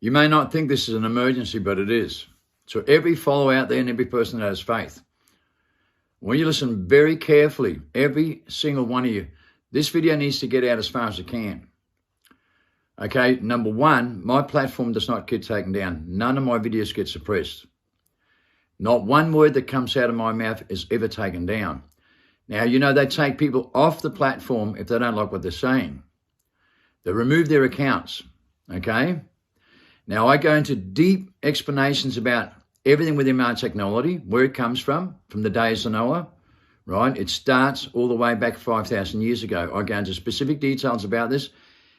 You may not think this is an emergency, but it is. So every follower out there and every person that has faith, when you listen very carefully, every single one of you, this video needs to get out as far as it can. Okay, number one, my platform does not get taken down. None of my videos get suppressed. Not one word that comes out of my mouth is ever taken down. Now, you know, they take people off the platform if they don't like what they're saying. They remove their accounts, okay? Now, I go into deep explanations about everything with MR technology, where it comes from the days of Noah, right? It starts all the way back 5,000 years ago. I go into specific details about this,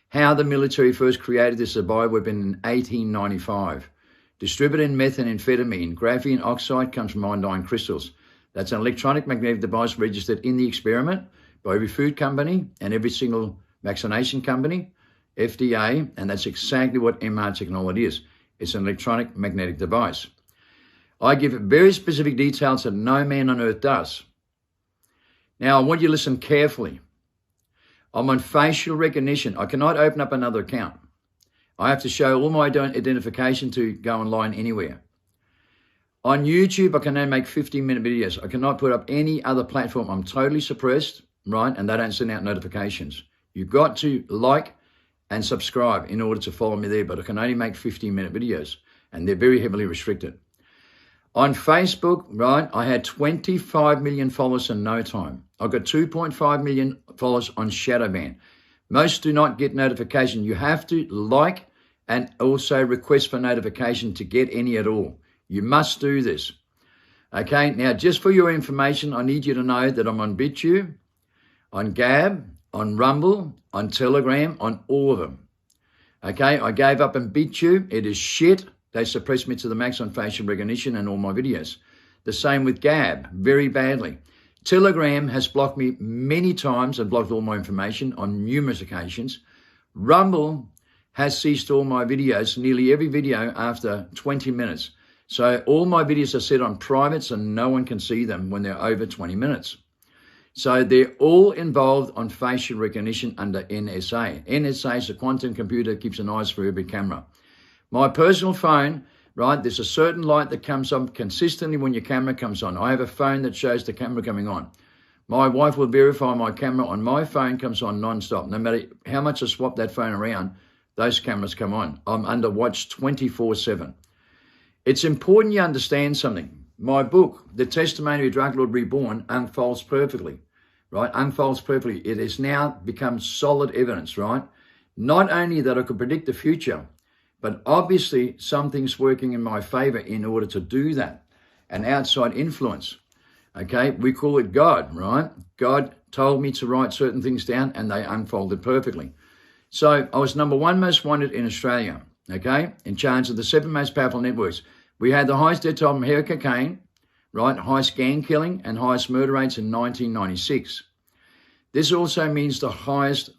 how the military first created this bioweapon in 1895. Distributed methamphetamine, graphene oxide comes from iodine crystals. That's an electronic magnetic device registered in the experiment by every food company and every single vaccination company, FDA, and that's exactly what MR technology is. It's an electronic magnetic device. I give very specific details that no man on earth does. Now, I want you to listen carefully. I'm on facial recognition. I cannot open up another account. I have to show all my identification to go online anywhere. On YouTube, I can only make 15-minute videos. I cannot put up any other platform. I'm totally suppressed, right? And they don't send out notifications. You've got to like and subscribe in order to follow me there, but I can only make 15-minute videos, and they're very heavily restricted. On Facebook, right, I had 25 million followers in no time. I've got 2.5 million followers on Shadowban. Most do not get notification. You have to like and also request for notification to get any at all. You must do this. Okay, now just for your information, I need you to know that I'm on BitTube, on Gab, on Rumble, on Telegram, on all of them. Okay, I gave up on BitTube. It is shit. They suppressed me to the max on facial recognition and all my videos. The same with Gab, very badly. Telegram has blocked me many times and blocked all my information on numerous occasions. Rumble has ceased all my videos, nearly every video after 20 minutes. So all my videos are set on private so no one can see them when they're over 20 minutes. So they're all involved on facial recognition under NSA. NSA is a quantum computer that keeps an eye for every camera. My personal phone, right, there's a certain light that comes on consistently when your camera comes on. I have a phone that shows the camera coming on. My wife will verify my camera on my phone comes on non-stop. No matter how much I swap that phone around, those cameras come on. I'm under watch 24/7. It's important you understand something. My book, The Testimony of Drug Lord Reborn, unfolds perfectly, right? Unfolds perfectly. It has now become solid evidence, right? Not only that I could predict the future, but obviously something's working in my favor in order to do that. An outside influence, okay? We call it God, right? God told me to write certain things down and they unfolded perfectly. So I was #1 most wanted in Australia, okay? In charge of the 7 most powerful networks. We had the highest death toll from hair cocaine, right? Highest gang killing and highest murder rates in 1996. This also means the highest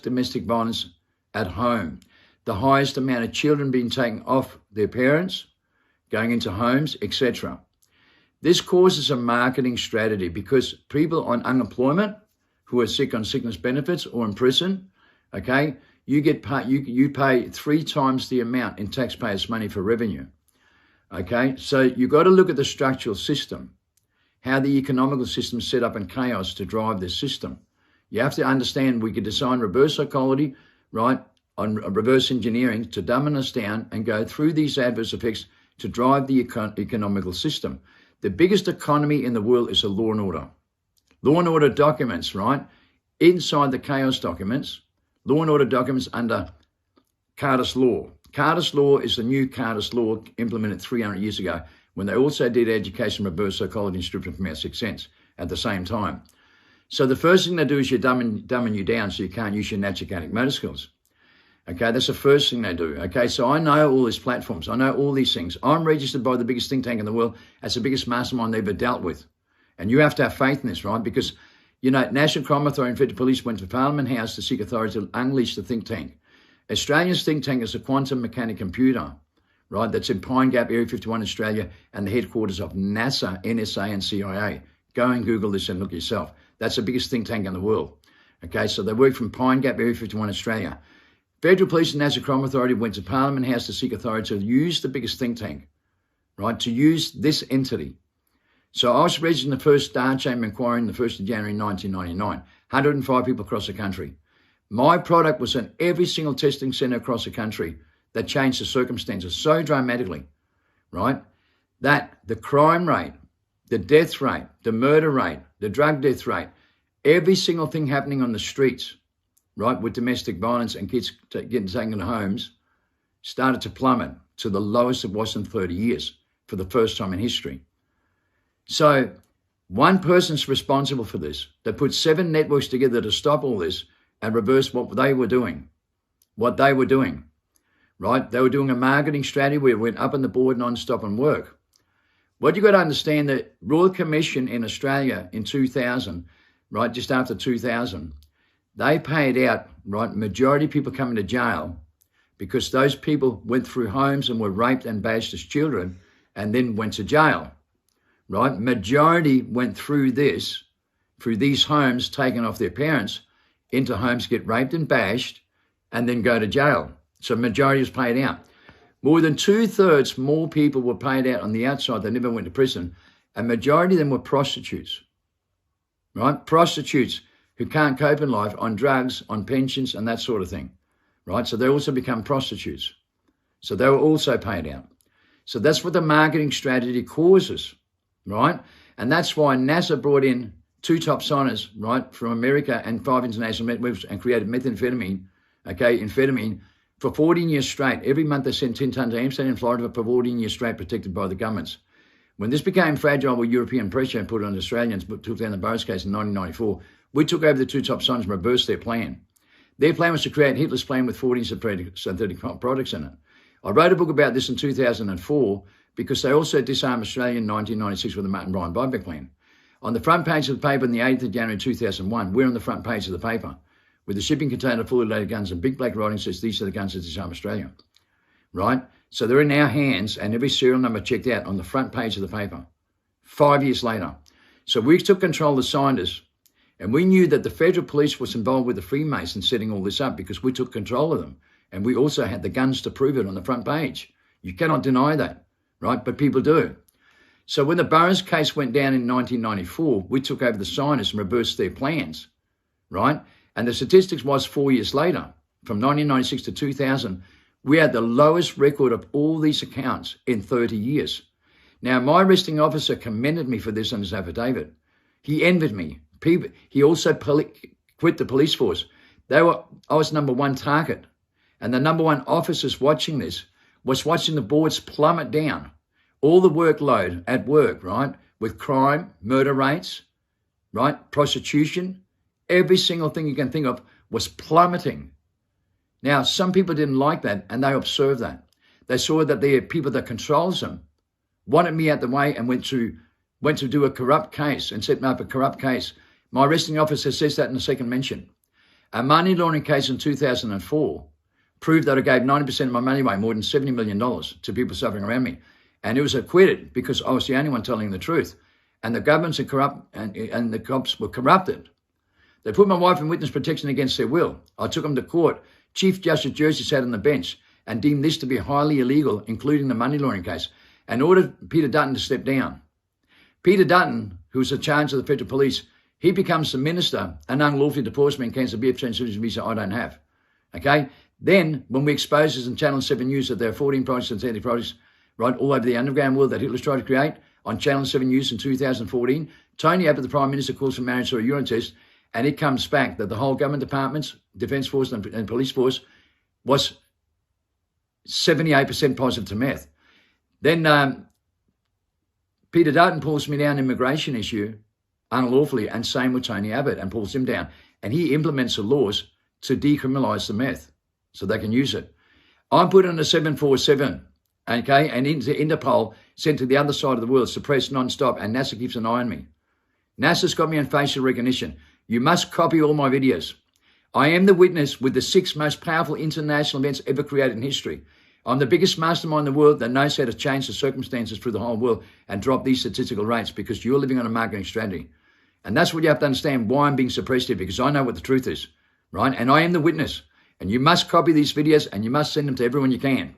domestic violence at home. The highest amount of children being taken off their parents, going into homes, etc. This causes a marketing strategy because people on unemployment who are sick on sickness benefits or in prison, okay, you pay 3 times the amount in taxpayers' money for revenue. Okay, so you've got to look at the structural system, how the economical system is set up in chaos to drive this system. You have to understand we could design reverse psychology, right, on reverse engineering to dumb us down and go through these adverse effects to drive the economical system. The biggest economy in the world is a law and order. Law and order documents, right? Inside the chaos documents, law and order documents under Carter's Law. Carter's Law is the new Carter's Law implemented 300 years ago when they also did education, reverse psychology, and stripped them from our 6 sense at the same time. So the first thing they do is you dumbing you down so you can't use your natural motor skills. Okay, that's the first thing they do. Okay, so I know all these platforms. I know all these things. I'm registered by the biggest think tank in the world as the biggest mastermind they've ever dealt with. And you have to have faith in this, right? Because, you know, National Crime Authority and Federal Police went to Parliament House to seek authority to unleash the think tank. Australia's think tank is a quantum mechanic computer, right? That's in Pine Gap, Area 51, Australia, and the headquarters of NASA, NSA, and CIA. Go and Google this and look yourself. That's the biggest think tank in the world. Okay, so they work from Pine Gap, Area 51, Australia. Federal Police and National Crime Authority went to Parliament House to seek authority to use the biggest think tank, right, to use this entity. So I was registered in the first Star Chamber inquiry on the 1st of January 1999, 105 people across the country. My product was in every single testing centre across the country that changed the circumstances so dramatically, right, that the crime rate, the death rate, the murder rate, the drug death rate, every single thing happening on the streets, right, with domestic violence and kids getting taken to homes, started to plummet to the lowest it was in 30 years for the first time in history. So one person's responsible for this. They put 7 networks together to stop all this and reverse what they were doing. Right? They were doing a marketing strategy where it went up on the board non-stop and work. What you got to understand, the Royal Commission in Australia in 2000, right, just after 2000, they paid out, right, majority of people coming to jail because those people went through homes and were raped and bashed as children and then went to jail, right? Majority went through this, through these homes taken off their parents into homes, get raped and bashed and then go to jail. So majority was paid out. More than 2/3 more people were paid out on the outside that never went to prison, and majority of them were prostitutes, right? Prostitutes who can't cope in life on drugs, on pensions and that sort of thing, right? So they also become prostitutes. So they were also paid out. So that's what the marketing strategy causes, right? And that's why NASA brought in 2 top signers, right, from America and 5 international networks and created methamphetamine, amphetamine, for 14 years straight. Every month they sent 10 tons to Amsterdam and Florida for 14 years straight, protected by the governments. When this became fragile with European pressure and put it on the Australians, took down the Burroughs case in 1994, we took over the 2 top signers and reversed their plan. Their plan was to create Hitler's plan with 14 synthetic products in it. I wrote a book about this in 2004 because they also disarmed Australia in 1996 with the Martin Bryan buyback plan. On the front page of the paper on the 8th of January 2001, we're on the front page of the paper with the shipping container full of loaded guns and big black writing says, these are the guns that disarm Australia, right? So they're in our hands and every serial number checked out on the front page of the paper 5 years later. So we took control of the scientists and we knew that the Federal Police was involved with the Freemasons setting all this up because we took control of them. And we also had the guns to prove it on the front page. You cannot deny that, right? But people do. So when the Burroughs case went down in 1994, we took over the scientists and reversed their plans, right? And the statistics was 4 years later, from 1996 to 2000, we had the lowest record of all these accounts in 30 years. Now, my arresting officer commended me for this on his affidavit. He envied me. He also quit the police force. I was number 1 target. And the number 1 officers watching this was watching the boards plummet down. All the workload at work, right, with crime, murder rates, right, prostitution, every single thing you can think of was plummeting. Now, some people didn't like that and they observed that. They saw that the people that controls them wanted me out the way and went to do a corrupt case and set up a corrupt case. My arresting officer says that in the second mention. A money laundering case in 2004 proved that I gave 90% of my money away, more than $70 million, to people suffering around me. And it was acquitted because I was the only one telling the truth. And the governments are corrupt and the cops were corrupted. They put my wife in witness protection against their will. I took them to court. Chief Justice Jersey sat on the bench and deemed this to be highly illegal, including the money laundering case, and ordered Peter Dutton to step down. Peter Dutton, who was in charge of the Federal Police, he becomes the minister and unlawfully deports me and cancels the BF citizenship visa I don't have. Okay? Then, when we exposed this in Channel 7 News that there are 14 projects and 30 projects right all over the underground world that Hitler's tried to create, on Channel 7 News in 2014, Tony Abbott, the Prime Minister, calls for marriage through a urine test, and it comes back that the whole government departments, Defence Force and Police Force, was 78% positive to meth. Then Peter Dutton pulls me down immigration issue unlawfully, and same with Tony Abbott, and pulls him down. And he implements the laws to decriminalise the meth so they can use it. I'm put on a 747, okay, and into Interpol, sent to the other side of the world, suppressed non-stop, and NASA keeps an eye on me. NASA's got me on facial recognition. You must copy all my videos. I am the witness with the 6 most powerful international events ever created in history. I'm the biggest mastermind in the world that knows how to change the circumstances through the whole world and drop these statistical rates because you're living on a marketing strategy. And that's what you have to understand why I'm being suppressed here, because I know what the truth is, right? And I am the witness. And you must copy these videos and you must send them to everyone you can.